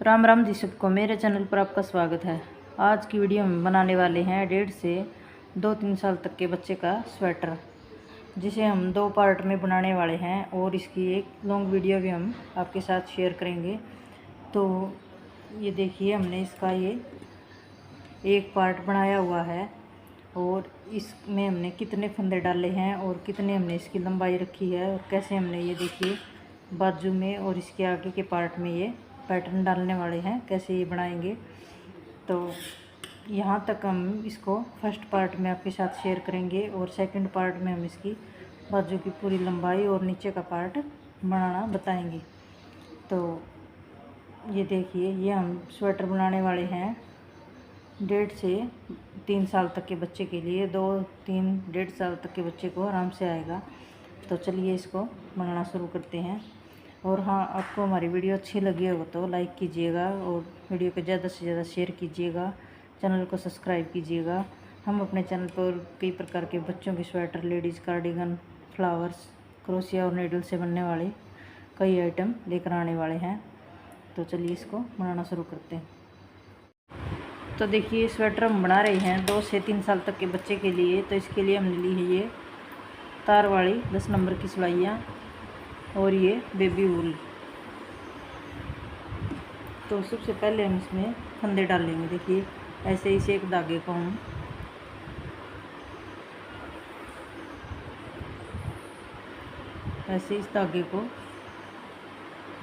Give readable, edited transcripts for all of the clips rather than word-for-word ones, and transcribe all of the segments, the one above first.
राम राम जी सबको, मेरे चैनल पर आपका स्वागत है। आज की वीडियो में बनाने वाले हैं 1.5 से 2-3 साल तक के बच्चे का स्वेटर, जिसे हम 2 पार्ट में बनाने वाले हैं और इसकी एक लॉन्ग वीडियो भी हम आपके साथ शेयर करेंगे। तो ये देखिए, हमने इसका ये एक पार्ट बनाया हुआ है और इसमें हमने कितने फंदे डाले हैं और कितने हमने इसकी लंबाई रखी है और कैसे हमने ये देखिए बाजू में और इसके आगे के पार्ट में ये पैटर्न डालने वाले हैं, कैसे ये बनाएंगे। तो यहाँ तक हम इसको फर्स्ट पार्ट में आपके साथ शेयर करेंगे और सेकंड पार्ट में हम इसकी बाजू की पूरी लंबाई और नीचे का पार्ट बनाना बताएंगे। तो ये देखिए, ये हम स्वेटर बनाने वाले हैं 1.5 से 3 साल तक के बच्चे के लिए। 2-3-1.5 साल तक के बच्चे को आराम से आएगा। तो चलिए इसको बनाना शुरू करते हैं। और हाँ, आपको हमारी वीडियो अच्छी लगी हो तो लाइक कीजिएगा और वीडियो को ज़्यादा से ज़्यादा शेयर कीजिएगा, चैनल को सब्सक्राइब कीजिएगा। हम अपने चैनल पर कई प्रकार के बच्चों के sweater, ladies cardigan, flowers, crochet और नीडल से बनने वाले कई आइटम लेकर आने वाले हैं। तो चलिए इसको बनाना शुरू करते हैं। तो देखिए, स्वेटर हम बना रहे हैं 2 से 3 साल तक के बच्चे के लिए। तो इसके लिए हमने ली है ये तार वाली 10 नंबर की सिलाइयाँ और ये बेबी वूल। तो सबसे पहले हम इसमें फंदे डालेंगे। देखिए, ऐसे इस एक धागे को हम ऐसे इस धागे को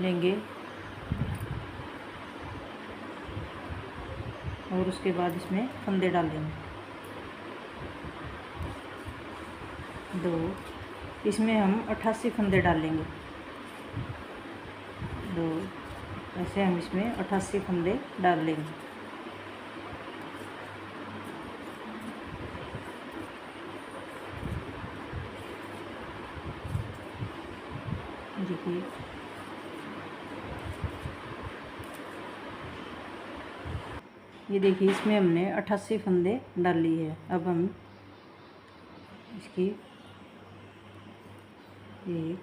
लेंगे और उसके बाद इसमें फंदे डालेंगे 2। इसमें हम 88 फंदे डालेंगे 2। ऐसे हम इसमें 88 फंदे डाल लेंगे। देखिए, ये देखिए, इसमें हमने 88 फंदे डाल लिए है। अब हम इसकी ये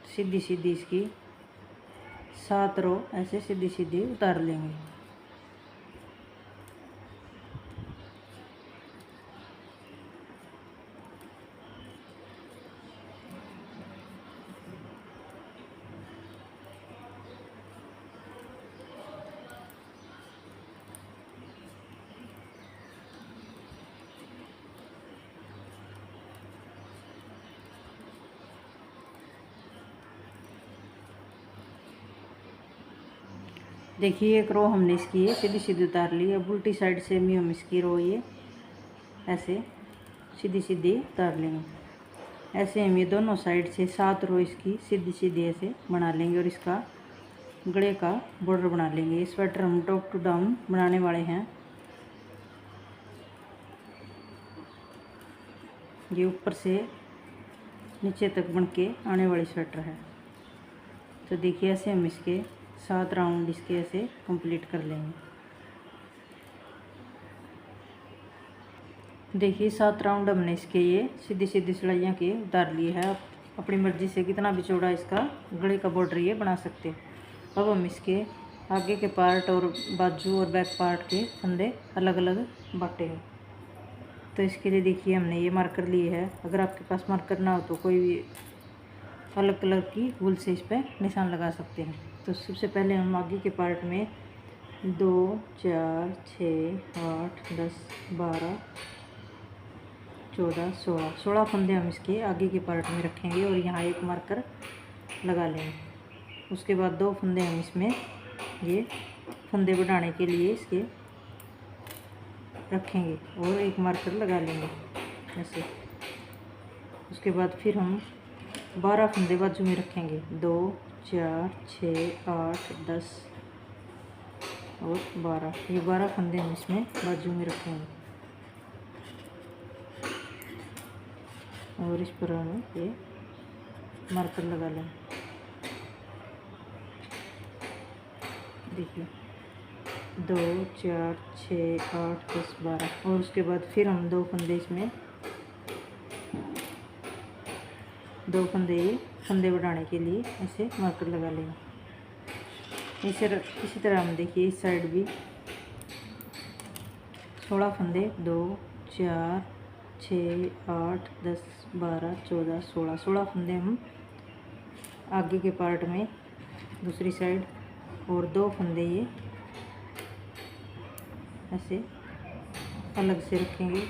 सीधी सीधी इसकी 7 रो ऐसे सीधी सीधी उतार लेंगे। देखिए, एक रो हमने इसकी ये सीधी सीधी उतार ली। अब उल्टी साइड से भी हम इसकी रो ये ऐसे सीधी सीधी उतार लेंगे। ऐसे हम ये दोनों साइड से 7 रो इसकी सीधी सीधी ऐसे बना लेंगे और इसका गले का बॉर्डर बना लेंगे। ये स्वेटर हम टॉप टू डाउन बनाने वाले हैं। ये ऊपर से नीचे तक बन के आने वाली स्वेटर है। तो देखिए, ऐसे हम इसके 7 राउंड इसके ऐसे कंप्लीट कर लेंगे। देखिए, 7 राउंड हमने इसके ये सीधी सीधी सिलाइयाँ के उतार लिए है। आप अपनी मर्ज़ी से कितना भी चौड़ा इसका गले का बॉर्डर ये बना सकते हैं। अब हम इसके आगे के पार्ट और बाजू और बैक पार्ट के फंदे अलग अलग बांटे हैं। तो इसके लिए देखिए, हमने ये मार्कर लिए है। अगर आपके पास मार्कर ना हो तो कोई भी अलग कलर की वूल से इस पर निशान लगा सकते हैं। तो सबसे पहले हम आगे के पार्ट में 2, 4, 6, 8, 10, 12, 14, 16 फंदे हम इसके आगे के पार्ट में रखेंगे और यहाँ एक मार्कर लगा लेंगे। उसके बाद 2 फंदे हम इसमें ये फंदे बढ़ाने के लिए इसके रखेंगे और एक मार्कर लगा लेंगे ऐसे। उसके बाद फिर हम 12 फंदे बाजू में रखेंगे। 2, 4, 6, 8, 10 और 12। ये 12 फंदे हम इसमें बाजू में रखेंगे और इस पर हम ये मार्कर लगा लें। देखिए, 2, 4, 6, 8, 10, 12 और उसके बाद फिर हम 2 फंदे इसमें 2 फंदे ये फंदे बढ़ाने के लिए ऐसे मार्कर लगा लेंगे। इसी तरह हम देखिए इस साइड भी 16 फंदे 2 4 6 8 10 12 14 16 फंदे हम आगे के पार्ट में दूसरी साइड और 2 फंदे ये ऐसे अलग से रखेंगे।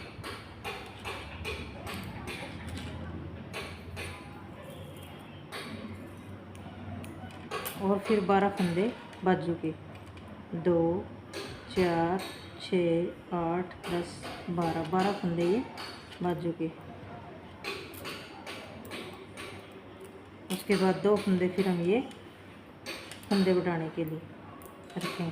और फिर 12 फंदे बाजू के 2 4 6 8 10 12 फंदे ये बाजू के। उसके बाद 2 फंदे फिर हम ये फंदे बढ़ाने के लिए रखें।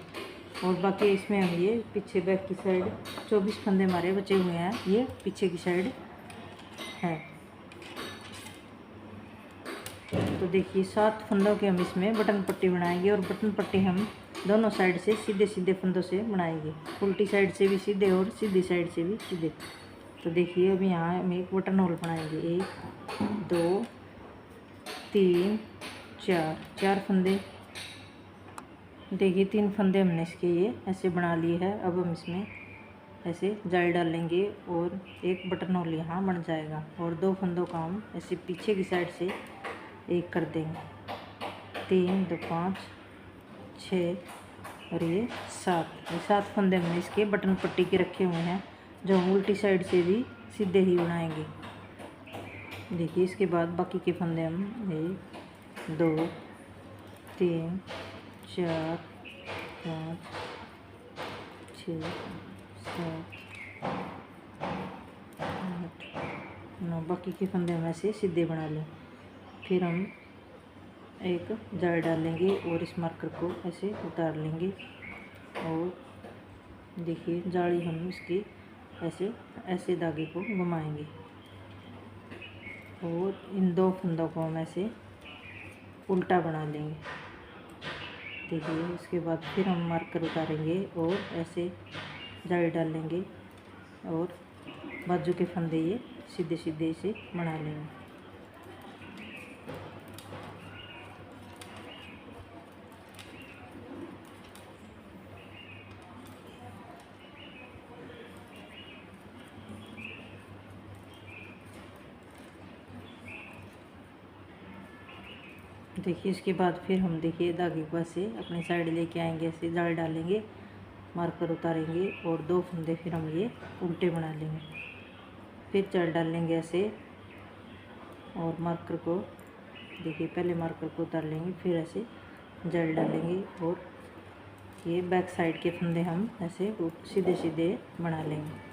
और बाकी इसमें हम ये पीछे बैक की साइड 24 फंदे हमारे बचे हुए हैं, ये पीछे की साइड है। तो देखिए 7 फंदों के हम इसमें बटन पट्टी बनाएंगे और बटन पट्टी हम दोनों साइड से सीधे सीधे फंदों से बनाएंगे, उल्टी साइड से भी सीधे और सीधी साइड से भी सीधे। तो देखिए अभी यहाँ हम एक बटन होल बनाएंगे, 1 2 3 4 फंदे। देखिए 3 फंदे हमने इसके ये ऐसे बना लिए है। अब हम इसमें ऐसे जाली डालेंगे और एक बटन होल यहाँ बन जाएगा और 2 फंदों का हम ऐसे पीछे की साइड से एक कर देंगे। 3 2 5 6 और ये 7 फंदे हमने इसके बटन पट्टी के रखे हुए हैं, जो हम उल्टी साइड से भी सीधे ही बनाएंगे। देखिए इसके बाद बाकी के फंदे हम 1 2 3 4 5 6 7 8 9 बाकी के फंदे हम ऐसे सीधे बना लें। फिर हम एक जाली डालेंगे और इस मार्कर को ऐसे उतार लेंगे और देखिए जाली हम इसकी ऐसे धागे को घुमाएंगे और इन 2 फंदों को हम ऐसे उल्टा बना लेंगे। देखिए इसके बाद फिर हम मार्कर उतारेंगे और ऐसे जाली डालेंगे और बाजू के फंदे ये सीधे सीधे इसे बना लेंगे। देखिए इसके बाद फिर हम देखिए धागे को ऐसे अपनी साइड लेके आएंगे, ऐसे जाल डालेंगे, मार्कर उतारेंगे और 2 फंदे फिर हम ये उल्टे बना लेंगे। फिर जाल डालेंगे ऐसे और मार्कर को देखिए पहले मार्कर को उतार लेंगे, फिर ऐसे जाल डालेंगे और ये बैक साइड के फंदे हम ऐसे सीधे सीधे बना लेंगे।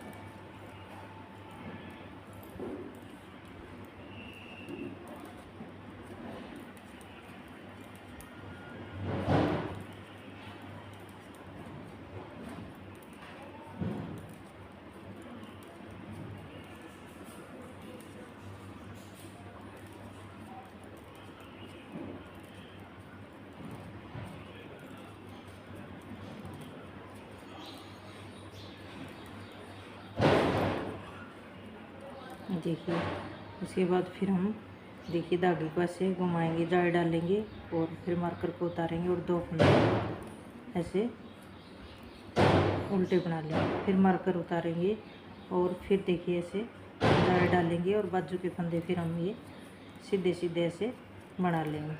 देखिए इसके बाद फिर हम देखिए धागे को ऐसे घुमाएंगे, जाल डालेंगे और फिर मार्कर को उतारेंगे और 2 फंदे ऐसे उल्टे बना लेंगे। फिर मार्कर उतारेंगे और फिर देखिए ऐसे जाल डालेंगे और बाजू के फंदे फिर हम ये सीधे सीधे ऐसे बना लेंगे।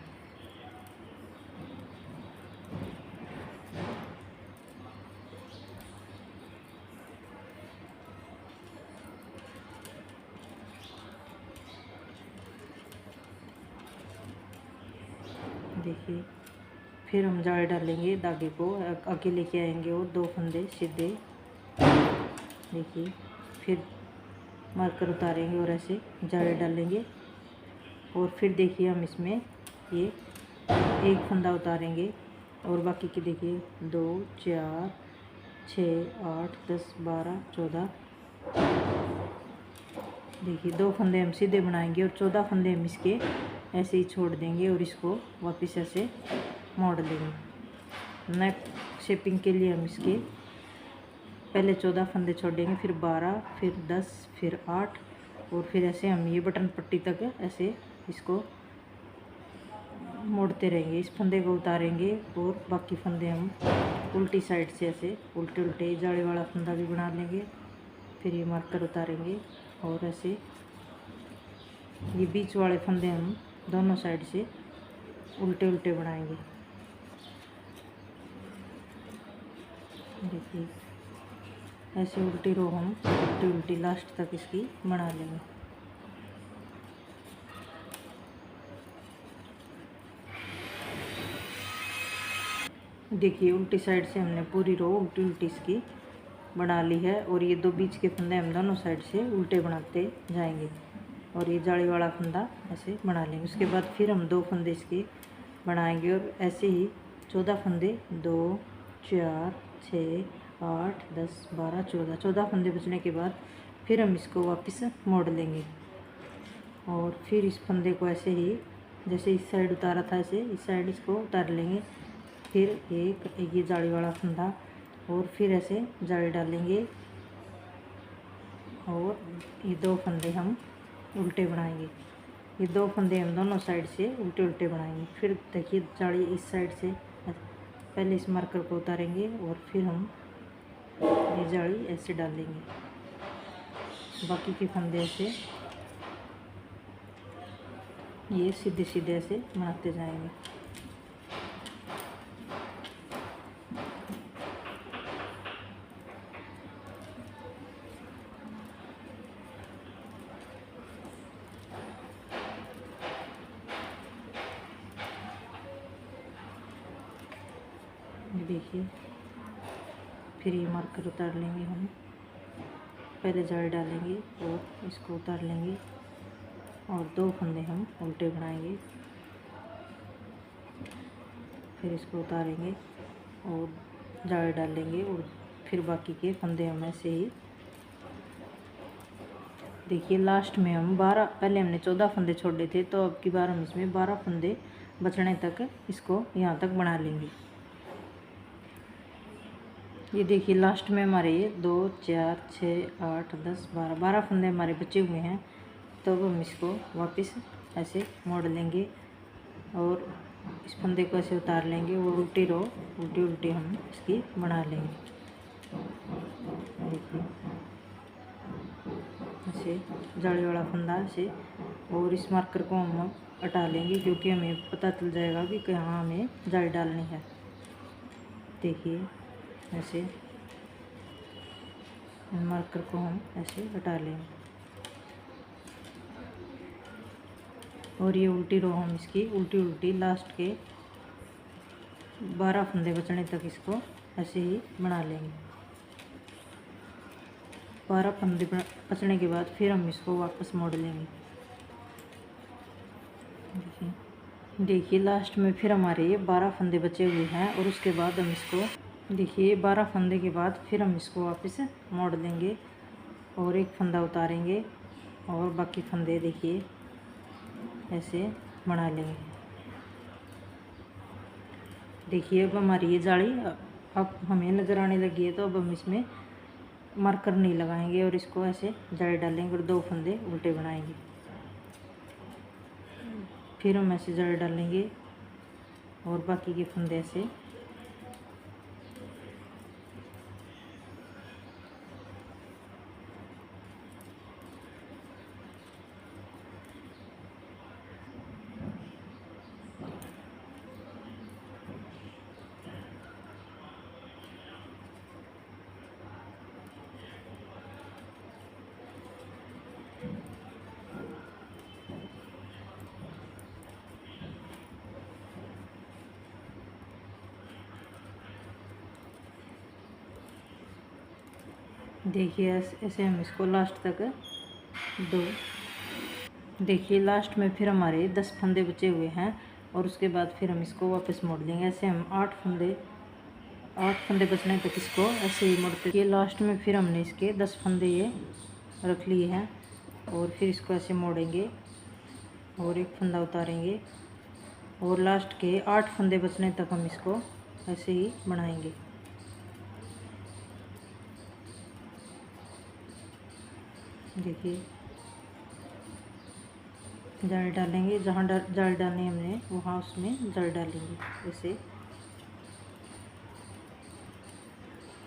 देखिए फिर हम जाल डालेंगे, धागे को आगे लेके आएंगे और 2 फंदे सीधे। देखिए फिर मार्कर उतारेंगे और ऐसे जाल डालेंगे और फिर देखिए हम इसमें ये एक फंदा उतारेंगे और बाकी की देखिए 2 4 6 8 10 12 14 देखिए 2 फंदे हम सीधे बनाएंगे और 14 फंदे हम इसके ऐसे ही छोड़ देंगे और इसको वापस ऐसे मोड़ लेंगे। नेक शेपिंग के लिए हम इसके पहले 14 फंदे छोड़ेंगे, फिर 12, फिर 10, फिर 8 और फिर ऐसे हम ये बटन पट्टी तक ऐसे इसको मोड़ते रहेंगे। इस फंदे को उतारेंगे और बाकी फंदे हम उल्टी साइड से ऐसे उल्टे उल्टे जाली वाला फंदा भी बना लेंगे। फिर ये मार्कर उतारेंगे और ऐसे ये बीच वाले फंदे हम दोनों साइड से उल्टे उल्टे बनाएंगे। देखिए ऐसे उल्टी रो हम उल्टी उल्टी लास्ट तक इसकी बना लेंगे। देखिए उल्टी साइड से हमने पूरी रो उल्टी उल्टी इसकी बना ली है और ये दो बीच के फंदे हम दोनों साइड से उल्टे बनाते जाएंगे और ये जाली वाला फंदा ऐसे बना लेंगे। उसके बाद फिर हम 2 फंदे इसके बनाएंगे और ऐसे ही 14 फंदे 2 4 6 8 10 12 14 फंदे बचने के बाद फिर हम इसको वापस मोड़ लेंगे और फिर इस फंदे को ऐसे ही जैसे इस साइड उतारा था ऐसे इस साइड इसको उतार लेंगे। फिर एक ये जाली वाला फंदा और फिर ऐसे जाली डालेंगे और ये 2 फंदे हम उल्टे बनाएंगे। ये 2 फंदे हम दोनों साइड से उल्टे उल्टे बनाएंगे। फिर देखिए जाली इस साइड से पहले इस मार्कर को उतारेंगे और फिर हम ये जाली ऐसे डालेंगे। बाकी के फंदे ऐसे ये सीधे सीधे ऐसे बनाते जाएंगे। देखिए फिर ये मार्कर उतार लेंगे हम, पहले जाली डालेंगे और इसको उतार लेंगे और 2 फंदे हम उल्टे बनाएंगे। फिर इसको उतारेंगे और जाली डालेंगे और फिर बाकी के फंदे हम ऐसे ही देखिए लास्ट में हम 12 पहले हमने 14 फंदे छोड़े थे तो अब की बार हम इसमें 12 फंदे बचने तक इसको यहाँ तक बना लेंगे। ये देखिए लास्ट में हमारे ये 2 4 6 8 10 12 फंदे हमारे बचे हुए हैं। तो अब हम इसको वापस ऐसे मोड़ लेंगे और इस फंदे को ऐसे उतार लेंगे और उल्टी रो उल्टी उल्टी हम इसकी बना लेंगे। देखिए ऐसे जाली वाला फंदा ऐसे और इस मार्कर को हम हटा लेंगे क्योंकि हमें पता चल जाएगा कि कहाँ हमें जाली डालनी है। देखिए ऐसे मार्कर को हम ऐसे हटा लेंगे और ये उल्टी रो हम इसकी उल्टी उल्टी लास्ट के 12 फंदे बचने तक इसको ऐसे ही बना लेंगे। 12 फंदे बचने के बाद फिर हम इसको वापस मोड़ लेंगे। देखिए लास्ट में फिर हमारे ये 12 फंदे बचे हुए हैं और उसके बाद हम इसको देखिए 12 फंदे के बाद फिर हम इसको वापस मोड़ लेंगे और एक फंदा उतारेंगे और बाकी फंदे देखिए ऐसे बना लेंगे। देखिए अब हमारी ये जाली अब हमें नज़र आने लगी है तो अब हम इसमें मार्कर नहीं लगाएंगे और इसको ऐसे जाली डालेंगे और 2 फंदे उल्टे बनाएंगे। फिर हम ऐसे जाली डालेंगे और बाकी के फंदे ऐसे देखिए ऐसे हम इसको लास्ट तक 2 देखिए लास्ट में फिर हमारे 10 फंदे बचे हुए हैं और उसके बाद फिर हम इसको वापस मोड़ लेंगे। ऐसे हम 8 फंदे बचने तक इसको ऐसे ही मोड़ते। ये लास्ट में फिर हमने इसके 10 फंदे ये रख लिए हैं और फिर इसको ऐसे मोड़ेंगे और एक फंदा उतारेंगे और लास्ट के 8 फंदे बचने तक हम इसको ऐसे ही बनाएंगे। देखिए जाल डालेंगे, जहाँ जाल डालनी हमने वहाँ उसमें जाल डालेंगे ऐसे।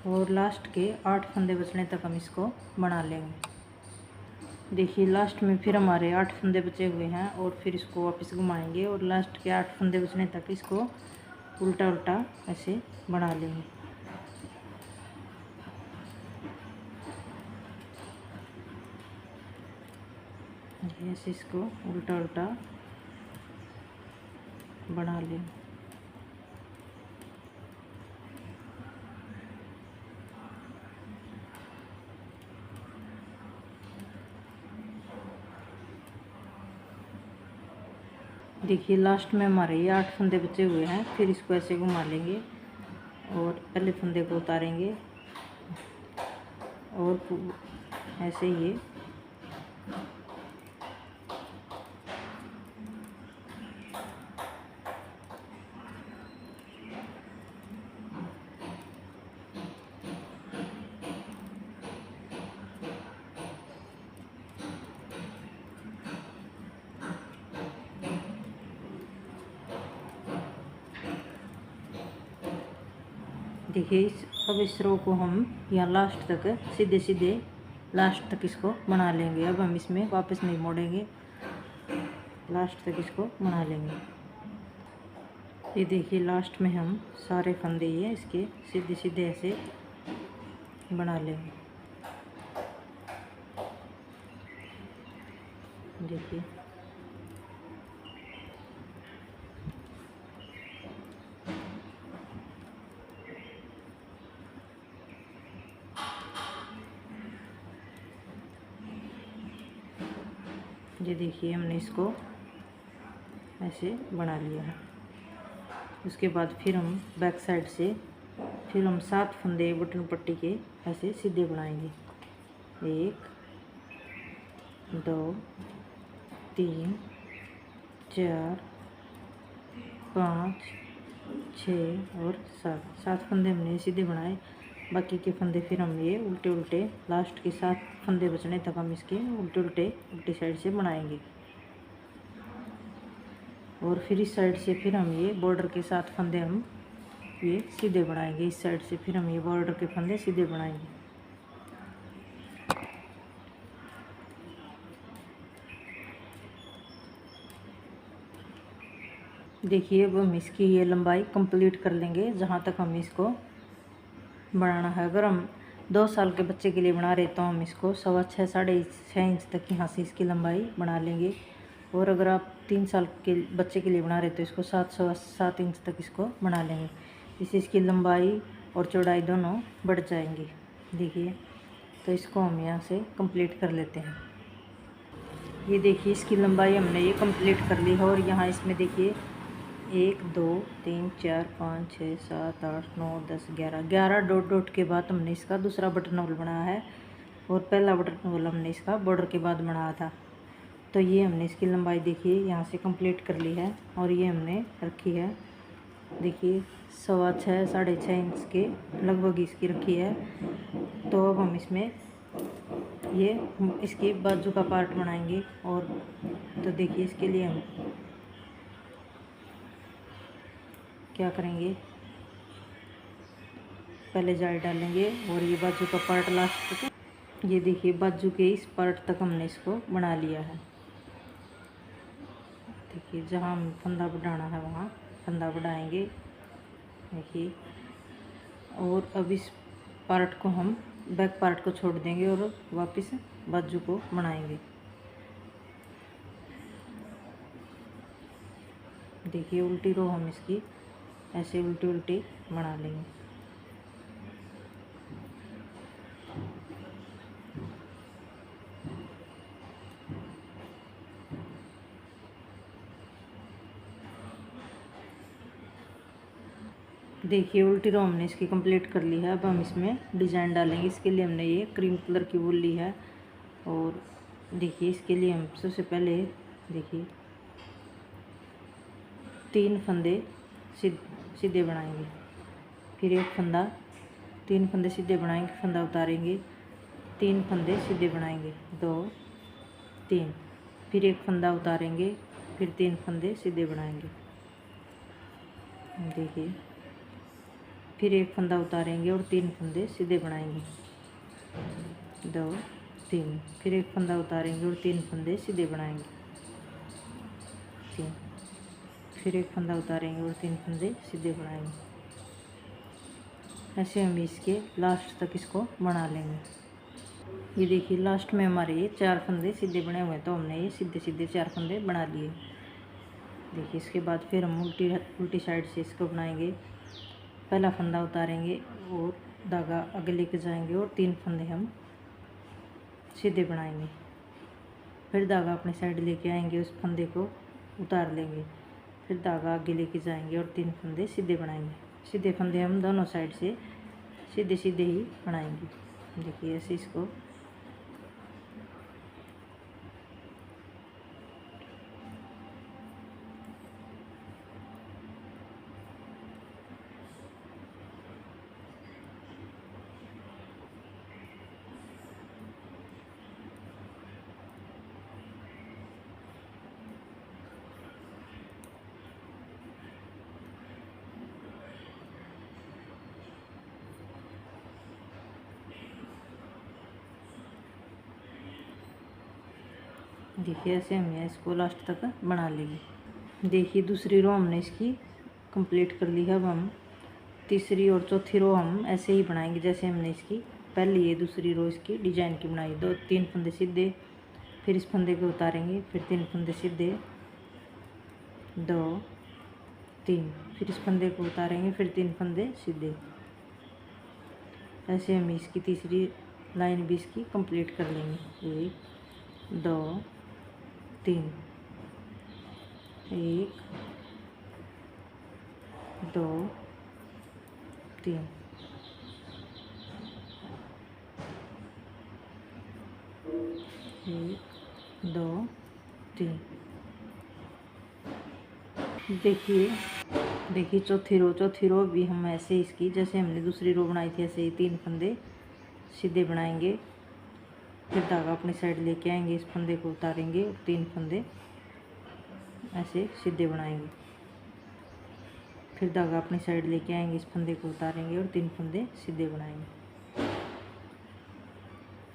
और लास्ट के 8 फंदे बचने तक हम इसको बना लेंगे। देखिए लास्ट में फिर हमारे 8 फंदे बचे हुए हैं और फिर इसको वापस घुमाएंगे और लास्ट के 8 फंदे बचने तक इसको उल्टा उल्टा ऐसे बना लेंगे। ऐसे इसको उल्टा उल्टा बना लेंगे। देखिए लास्ट में हमारे ये 8 फंदे बचे हुए हैं, फिर इसको ऐसे घुमा लेंगे और पहले फंदे को उतारेंगे और ऐसे ये देखिए अब इस रो को हम यहाँ लास्ट तक सीधे सीधे लास्ट तक इसको बना लेंगे। अब हम इसमें वापस नहीं मोड़ेंगे, लास्ट तक इसको बना लेंगे। ये देखिए लास्ट में हम सारे फंदे ये इसके सीधे सीधे ऐसे बना लेंगे। देखिए ये देखिए हमने इसको ऐसे बना लिया है। उसके बाद फिर हम बैक साइड से फिर हम 7 फंदे बटन पट्टी के ऐसे सीधे बनाएंगे। 1 2 3 4 5 6 और 7 फंदे हमने सीधे बनाए। बाकी के फंदे फिर हम ये उल्टे उल्टे लास्ट के 7 फंदे बचने तक हम इसके उल्टे उल्टे उल्टी साइड से बनाएंगे। और फिर इस साइड से फिर हम ये बॉर्डर के 7 फंदे हम ये सीधे बनाएंगे। इस साइड से फिर हम ये बॉर्डर के फंदे सीधे बनाएंगे। देखिए अब हम इसकी ये लंबाई कंप्लीट कर लेंगे जहाँ तक हम इसको बनाना है। अगर हम 2 साल के बच्चे के लिए बना रहे तो हम इसको 6.25 6.5 इंच तक यहाँ से इसकी लंबाई बना लेंगे। और अगर आप 3 साल के बच्चे के लिए बना रहे तो इसको 7 इंच तक इसको बना लेंगे। इससे इसकी लंबाई और चौड़ाई दोनों बढ़ जाएंगी। देखिए तो इसको हम यहाँ से कंप्लीट कर लेते हैं। ये देखिए इसकी लंबाई हमने ये कंप्लीट कर ली है। और यहाँ इसमें देखिए 1 2 3 4 5 6 7 8 9 10 11 डॉट डॉट के बाद हमने इसका दूसरा बटन होल बनाया है। और पहला बटन होल हमने इसका बॉर्डर के बाद बनाया था। तो ये हमने इसकी लंबाई देखिए यहाँ से कंप्लीट कर ली है। और ये हमने रखी है देखिए 6.25 6.5 इंच के लगभग इसकी रखी है। तो अब हम इसमें ये इसकी बाजू का पार्ट बनाएंगे। और तो देखिए इसके लिए हम क्या करेंगे, पहले जाल डालेंगे और ये बाजू का पार्ट लास्ट तक, ये देखिए बाजू के इस पार्ट तक हमने इसको बना लिया है। देखिए जहाँ हम फंदा बढ़ाना है वहाँ फंदा बढ़ाएंगे देखिए। और अब इस पार्ट को हम बैक पार्ट को छोड़ देंगे और वापस बाजू को बनाएंगे। देखिए उल्टी रो हम इसकी ऐसे उल्टी उल्टी बना लेंगे। देखिए उल्टी रो हमने इसकी कंप्लीट कर ली है। अब हम इसमें डिज़ाइन डालेंगे। इसके लिए हमने ये क्रीम कलर की वूल ली है। और देखिए इसके लिए हम सबसे पहले देखिए 3 फंदे सीधे बनाएंगे। फिर एक फंदा 3 फंदे सीधे बनाएंगे, फंदा उतारेंगे, 3 फंदे सीधे बनाएंगे 2 3। फिर एक फंदा उतारेंगे, फिर 3 फंदे सीधे बनाएंगे। देखिए, फिर एक फंदा उतारेंगे और 3 फंदे सीधे बनाएंगे। 2 3, फिर एक फंदा उतारेंगे और 3 फंदे सीधे बनाएंगे। 3, फिर एक फंदा उतारेंगे और 3 फंदे सीधे बनाएंगे। ऐसे हम इसके लास्ट तक इसको बना लेंगे। ये देखिए, लास्ट में हमारे ये 4 फंदे सीधे बने हुए हैं, तो हमने ये सीधे सीधे 4 फंदे बना लिए। देखिए, इसके बाद फिर हम उल्टी साइड से इसको बनाएंगे। पहला फंदा उतारेंगे और धागा आगे लेके जाएंगे और 3 फंदे हम सीधे बनाएंगे। फिर धागा अपनी साइड लेके आएंगे, उस फंदे को उतार लेंगे, फिर धागा आगे लेके जाएंगे और 3 फंदे सीधे बनाएंगे। सीधे फंदे हम दोनों साइड से सीधे सीधे ही बनाएंगे। देखिए, ऐसे इसको देखिए, ऐसे हम इसको लास्ट तक बना लेंगे। देखिए, दूसरी रो हमने इसकी कंप्लीट कर ली है। अब हम तीसरी और चौथी रो हम ऐसे ही बनाएंगे जैसे हमने इसकी पहली ये दूसरी रो इसकी डिजाइन की बनाई। 2-3 फंदे सीधे, फिर इस फंदे को उतारेंगे, फिर 3 फंदे सीधे, 2 3, फिर इस फंदे को उतारेंगे, फिर 3 फंदे सीधे। ऐसे हम इसकी तीसरी लाइन भी इसकी कंप्लीट कर लेंगे। 1 2 3, 1 2 3, 1 2 3। देखिए, चौथी रो भी हम ऐसे इसकी जैसे हमने दूसरी रो बनाई थी ऐसे ही 3 फंदे सीधे बनाएंगे। फिर धागा अपनी साइड लेके आएंगे, इस फंदे को उतारेंगे और 3 फंदे ऐसे सीधे बनाएंगे। फिर धागा अपनी साइड लेके आएंगे, इस फंदे को उतारेंगे और 3 फंदे सीधे बनाएंगे।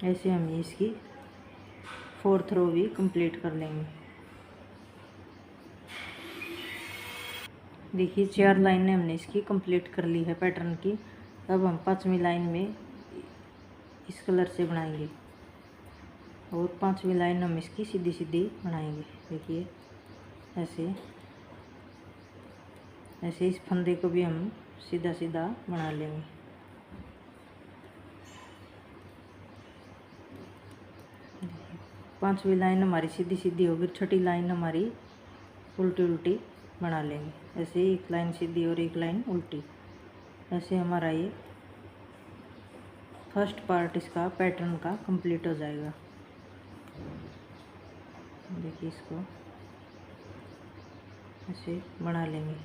ऐसे हम इसकी 4th रो भी कंप्लीट कर लेंगे। देखिए, 4 लाइनें हमने इसकी कंप्लीट कर ली है पैटर्न की। अब हम 5वीं लाइन में इस कलर से बनाएंगे और 5वीं लाइन हम इसकी सीधी सीधी बनाएंगे। देखिए, ऐसे ऐसे इस फंदे को भी हम सीधा सीधा बना लेंगे। पांचवी लाइन हमारी सीधी सीधी होगी, छठी लाइन हमारी उल्टी उल्टी बना लेंगे। ऐसे ही एक लाइन सीधी और एक लाइन उल्टी। ऐसे हमारा ये फर्स्ट पार्ट इसका पैटर्न का कंप्लीट हो जाएगा। देखिए, इसको ऐसे बना लेंगे।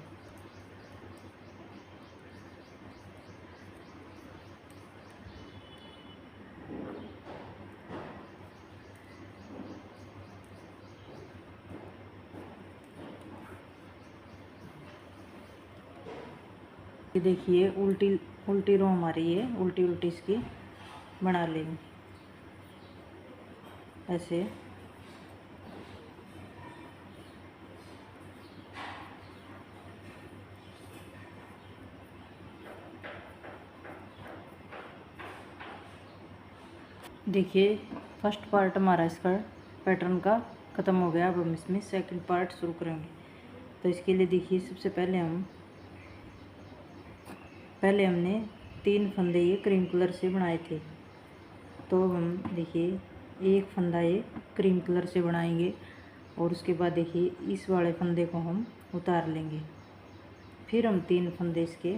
ये देखिए, उल्टी रो हमारी ये उल्टी उल्टी इसकी बना लेंगे ऐसे। देखिए, फर्स्ट पार्ट हमारा इसका पैटर्न का ख़त्म हो गया। अब हम इसमें सेकंड पार्ट शुरू करेंगे। तो इसके लिए देखिए, सबसे पहले हमने 3 फंदे ये क्रीम कलर से बनाए थे। तो हम देखिए, एक फंदा ये क्रीम कलर से बनाएंगे और उसके बाद देखिए इस वाले फंदे को हम उतार लेंगे। फिर हम 3 फंदे इसके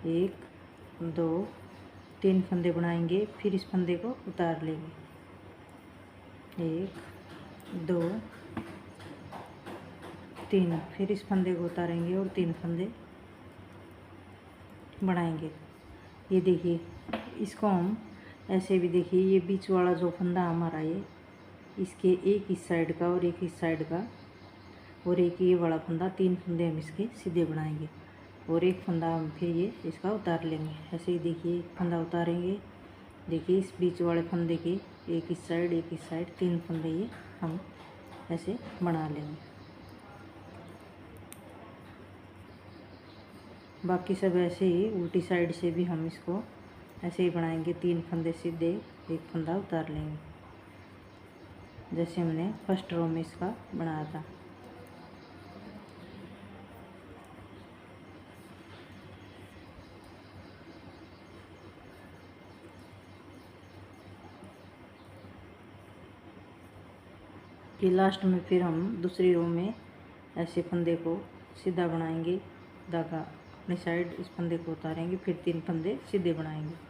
1 2 3 फंदे बनाएंगे, फिर इस फंदे को उतार लेंगे। 1 2 3, फिर इस फंदे को उतारेंगे और 3 फंदे बनाएंगे। ये देखिए, इसको हम ऐसे भी देखिए, ये बीच वाला जो फंदा हमारा ये इसके एक इस साइड का और एक इस साइड का और एक ये वाला फंदा, 3 फंदे हम इसके सीधे बनाएंगे और एक फंदा हम फिर ये इसका उतार लेंगे। ऐसे ही देखिए एक फंदा उतारेंगे, देखिए इस बीच वाले फंदे के एक इस साइड 3 फंदे ये हम ऐसे बना लेंगे। बाकी सब ऐसे ही उल्टी साइड से भी हम इसको ऐसे ही बनाएंगे, 3 फंदे सीधे, एक फंदा उतार लेंगे जैसे हमने फर्स्ट रो में इसका बनाया था। कि लास्ट में फिर हम दूसरी रो में ऐसे फंदे को सीधा बनाएंगे, धागा अपनी साइड इस फंदे को उतारेंगे, फिर 3 फंदे सीधे बनाएंगे।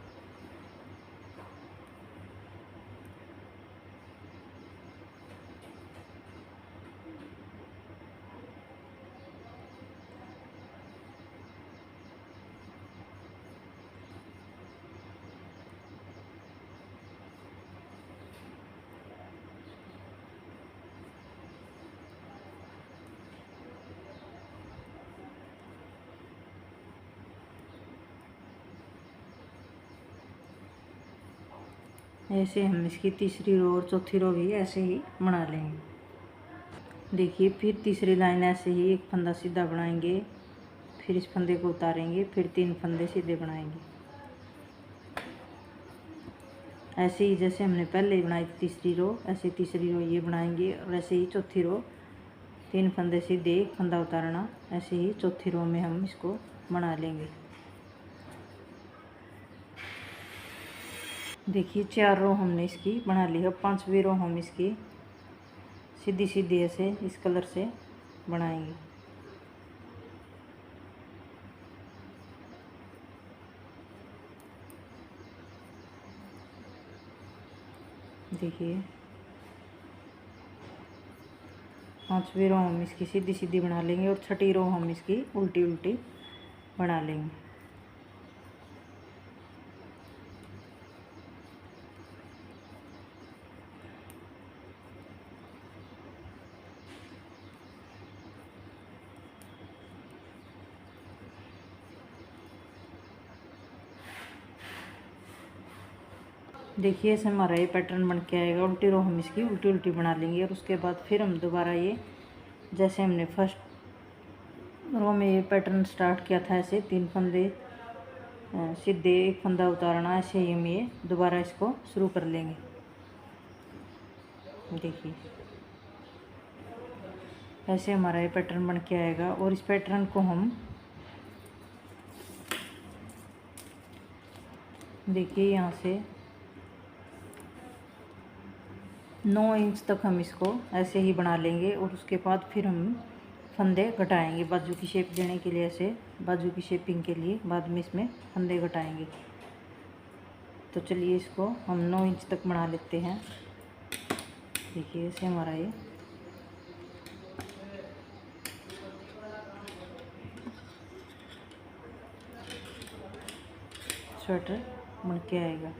ऐसे हम इसकी तीसरी रो और चौथी रो भी ऐसे ही बना लेंगे। देखिए फिर तीसरी लाइन ऐसे ही एक फंदा सीधा बनाएंगे, फिर इस फंदे को उतारेंगे, फिर 3 फंदे सीधे बनाएंगे। ऐसे ही जैसे हमने पहले ही बनाई थी तीसरी रो, ऐसे तीसरी रो ये बनाएंगे और ऐसे ही चौथी रो 3 फंदे सीधे, एक फंदा उतारना। ऐसे ही चौथी रो में हम इसको बना लेंगे। देखिए 4 रो हमने इसकी बना ली है, 5वीं रो हम इसकी सीधी सीधी ऐसे इस कलर से बनाएंगे। देखिए 5वीं रो हम इसकी सीधी सीधी बना लेंगे और 6ठी रो हम इसकी उल्टी उल्टी बना लेंगे। देखिए ऐसे हमारा ये पैटर्न बन के आएगा। उल्टी रो हम इसकी उल्टी उल्टी बना लेंगे और उसके बाद फिर हम दोबारा ये जैसे हमने फर्स्ट रो में ये पैटर्न स्टार्ट किया था, ऐसे 3 फंदे सीधे, एक फंदा उतारना, ऐसे ही हम ये दोबारा इसको शुरू कर लेंगे। देखिए ऐसे हमारा ये पैटर्न बन के आएगा और इस पैटर्न को हम देखिए यहाँ से 9 इंच तक हम इसको ऐसे ही बना लेंगे और उसके बाद फिर हम फंदे घटाएंगे बाजू की शेप देने के लिए। ऐसे बाजू की शेपिंग के लिए बाद में इसमें फंदे घटाएंगे। तो चलिए इसको हम 9 इंच तक बना लेते हैं। देखिए ऐसे हमारा ये स्वेटर बन के आएगा।